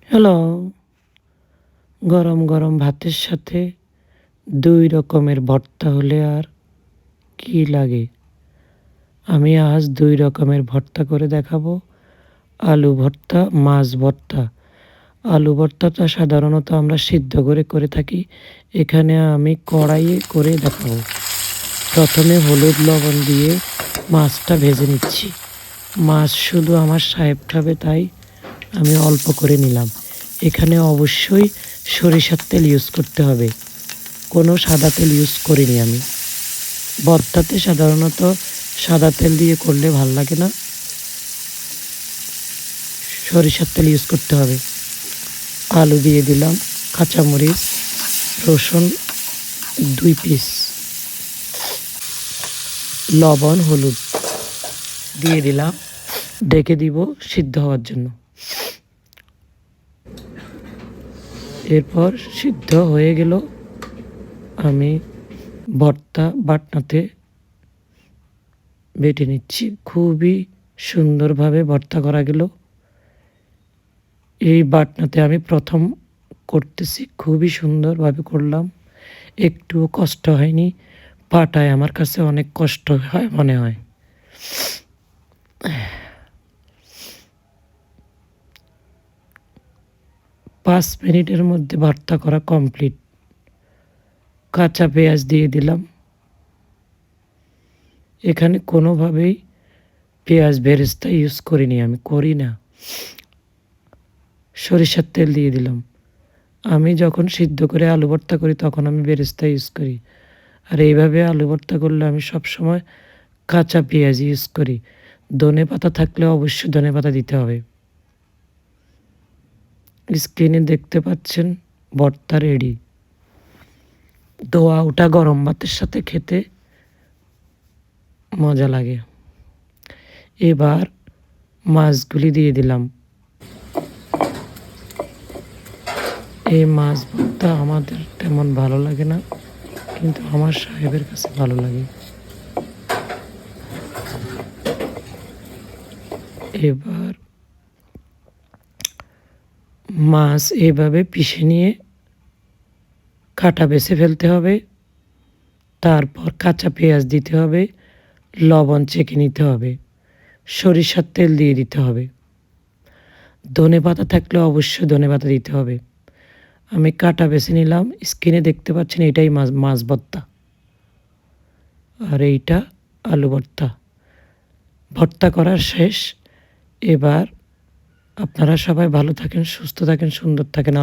Hello, গরম গরম ভাতের সাথে ২ রকমের ভর্তা হলে আর কি লাগে। আমি আজ ২ রকমের ভর্তা করে দেখাবো। আলু ভর্তা, মাছ ভর্তা। আলু ভর্তাটা সাধারণত আমরা সিদ্ধ করে থাকি। এখানে আমি কড়াইয়ে করে দেখাবো। প্রথমে হলুদ লবণ দিয়ে মাছটা ভেজে নিচ্ছি। মাছ শুধু আমার সাহেব খাবে, তাই আমি অল্প করে নিলাম। এখানে অবশ্যই সরিষার তেল ইউজ করতে হবে, কোনো সাদা তেল ইউজ করিনি আমি। ভর্তাতে সাধারণত সাদা তেল দিয়ে করলে ভাল লাগে না, সরিষার তেল ইউজ করতে হবে। আলু দিয়ে দিলাম, কাঁচামরিচ, রসুন 2 পিস, লবণ, হলুদ দিয়ে দিলাম, ঢেকে দিব সিদ্ধ হওয়ার জন্য। এরপর সিদ্ধ হয়ে গেল, আমি ভর্তা বাটনাতে বেটে নিচ্ছি। খুবই সুন্দরভাবে ভর্তা করা গেল। এই বাটনাতে আমি প্রথম করতেছি, খুবই সুন্দরভাবে করলাম, একটুও কষ্ট হয়নি। পাটায় আমার কাছে অনেক কষ্ট হয় মনে হয়। 5 মিনিটের মধ্যে ভর্তা করা কমপ্লিট। কাঁচা পেঁয়াজ দিয়ে দিলাম। এখানে কোনোভাবেই পেঁয়াজ বেরেস্তা ইউজ করিনি, আমি করি না। সরিষার তেল দিয়ে দিলাম। আমি যখন সিদ্ধ করে আলু ভর্তা করি তখন আমি বেরেস্তা ইউজ করি, আর এইভাবে আলু ভর্তা করলে আমি সবসময় কাঁচা পেঁয়াজ ইউজ করি। ধনেপাতা থাকলে অবশ্যই ধনেপাতা দিতে হবে। স্ক্রিনে দেখতে পাচ্ছেন ভর্তা রেডি। দোয়া ওটা গরম ভাতের সাথে খেতে মজা লাগে। এবার মাছগুলি দিয়ে দিলাম। এই মাছ ভর্তা আমাদের তেমন ভালো লাগে না, কিন্তু আমার সাহেবের কাছে ভালো লাগে। এবার মাছ এভাবে পিষে নিয়ে কাটা বেছে ফেলতে হবে। তারপর কাঁচা পেঁয়াজ দিতে হবে, লবণ চেখে নিতে হবে, সরিষার তেল দিয়ে দিতে হবে। ধনেপাতা থাকলে অবশ্যই ধনেপাতা দিতে হবে। আমি কাটা বেছে নিলাম। স্ক্রিনে দেখতে পাচ্ছেন এটাই মাছ ভর্তা, আর এইটা আলু ভর্তা। ভর্তা করা শেষ। এবার আপনারা সবাই ভালো থাকেন, সুস্থ থাকেন, সুন্দর থাকেন।